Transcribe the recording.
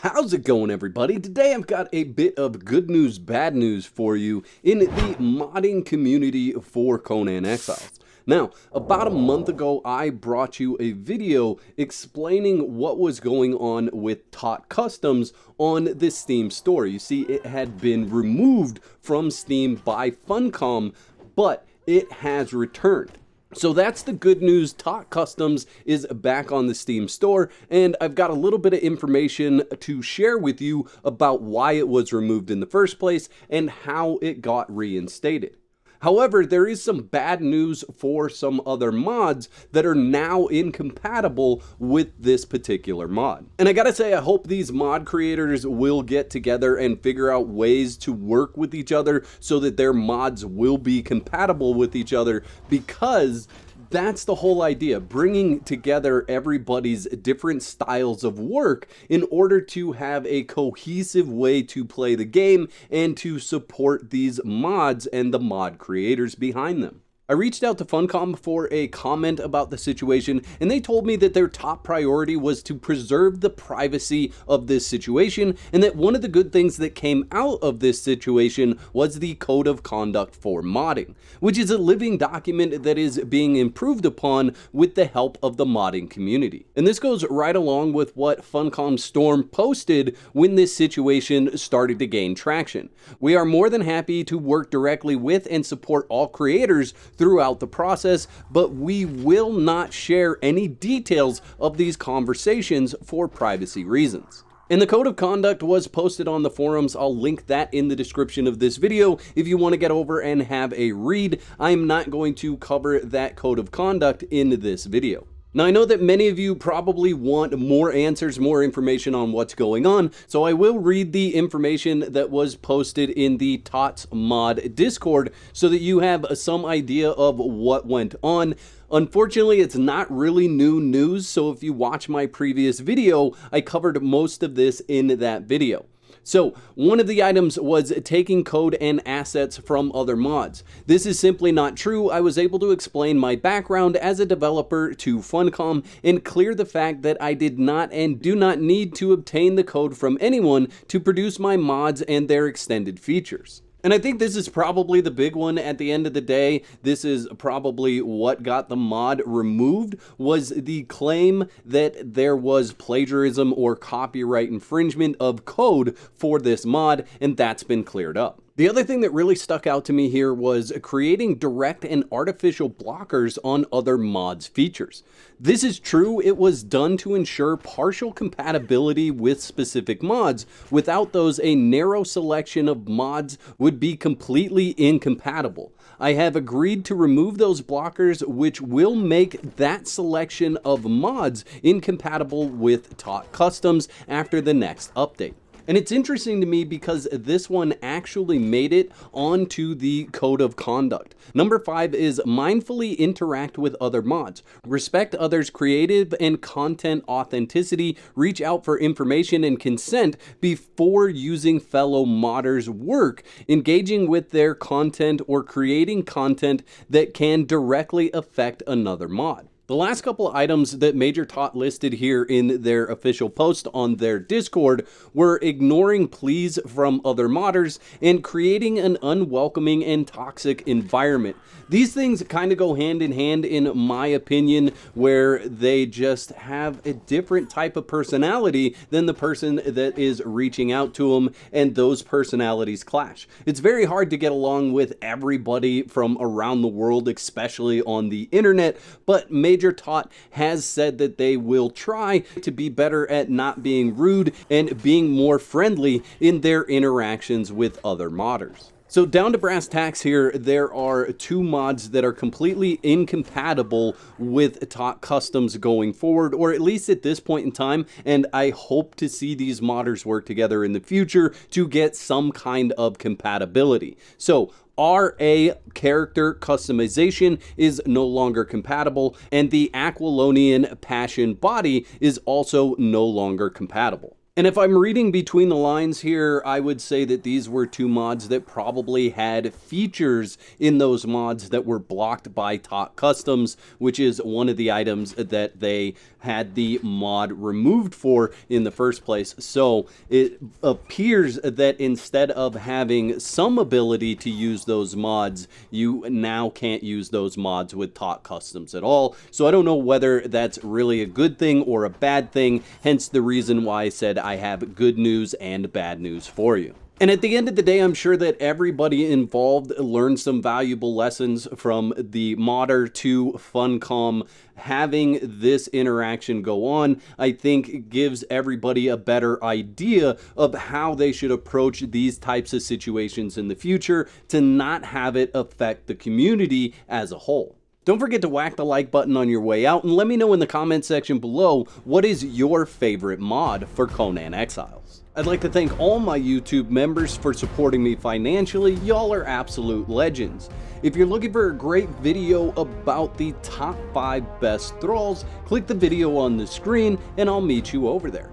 How's it going, everybody? Today I've got a bit of good news, bad news for you in the modding community for Conan Exiles. Now, about a month ago, I brought you a video explaining what was going on with Tot Customs on the Steam store. You see, it had been removed from Steam by Funcom, but it has returned. So that's the good news. Tot Customs is back on the Steam store, and I've got a little bit of information to share with you about why it was removed in the first place and how it got reinstated. However, there is some bad news for some other mods that are now incompatible with this particular mod. And I gotta say, I hope these mod creators will get together and figure out ways to work with each other so that their mods will be compatible with each other, because that's the whole idea, bringing together everybody's different styles of work in order to have a cohesive way to play the game and to support these mods and the mod creators behind them. I reached out to Funcom for a comment about the situation, and they told me that their top priority was to preserve the privacy of this situation, and that one of the good things that came out of this situation was the Code of Conduct for modding, which is a living document that is being improved upon with the help of the modding community. And this goes right along with what Funcom Storm posted when this situation started to gain traction. We are more than happy to work directly with and support all creators throughout the process, but we will not share any details of these conversations for privacy reasons. And the Code of Conduct was posted on the forums. I'll link that in the description of this video if you want to get over and have a read. I'm not going to cover that Code of Conduct in this video. Now, I know that many of you probably want more answers, more information on what's going on, so I will read the information that was posted in the Tots Mod Discord so that you have some idea of what went on. Unfortunately, it's not really new news, so if you watch my previous video, I covered most of this in that video. So, one of the items was taking code and assets from other mods. This is simply not true. I was able to explain my background as a developer to Funcom and clear the fact that I did not and do not need to obtain the code from anyone to produce my mods and their extended features. And I think this is probably the big one at the end of the day. This is probably what got the mod removed, was the claim that there was plagiarism or copyright infringement of code for this mod, and that's been cleared up. The other thing that really stuck out to me here was creating direct and artificial blockers on other mods' features. This is true. It was done to ensure partial compatibility with specific mods. Without those, a narrow selection of mods would be completely incompatible. I have agreed to remove those blockers, which will make that selection of mods incompatible with Tot Customs after the next update. And it's interesting to me because this one actually made it onto the Code of Conduct. Number 5 is mindfully interact with other mods. Respect others' creative and content authenticity. Reach out for information and consent before using fellow modders' work, engaging with their content or creating content that can directly affect another mod. The last couple items that Major Tot listed here in their official post on their Discord were ignoring pleas from other modders and creating an unwelcoming and toxic environment. These things kind of go hand in hand, in my opinion, where they just have a different type of personality than the person that is reaching out to them, and those personalities clash. It's very hard to get along with everybody from around the world, especially on the internet, but Major Tot has said that they will try to be better at not being rude and being more friendly in their interactions with other modders. So down to brass tacks here, there are 2 mods that are completely incompatible with Tot Customs going forward, or at least at this point in time, and I hope to see these modders work together in the future to get some kind of compatibility. So RA character customization is no longer compatible, and the Aquilonian Passion body is also no longer compatible. And if I'm reading between the lines here, I would say that these were two mods that probably had features in those mods that were blocked by Tot Customs, which is one of the items that they had the mod removed for in the first place. So it appears that instead of having some ability to use those mods, you now can't use those mods with Tot Customs at all. So I don't know whether that's really a good thing or a bad thing, hence the reason why I said I have good news and bad news for you. And at the end of the day, I'm sure that everybody involved learned some valuable lessons from the modder to Funcom. Having this interaction go on, I think gives everybody a better idea of how they should approach these types of situations in the future to not have it affect the community as a whole. Don't forget to whack the like button on your way out and let me know in the comment section below what is your favorite mod for Conan Exiles. I'd like to thank all my YouTube members for supporting me financially. Y'all are absolute legends. If you're looking for a great video about the top 5 best thralls, click the video on the screen and I'll meet you over there.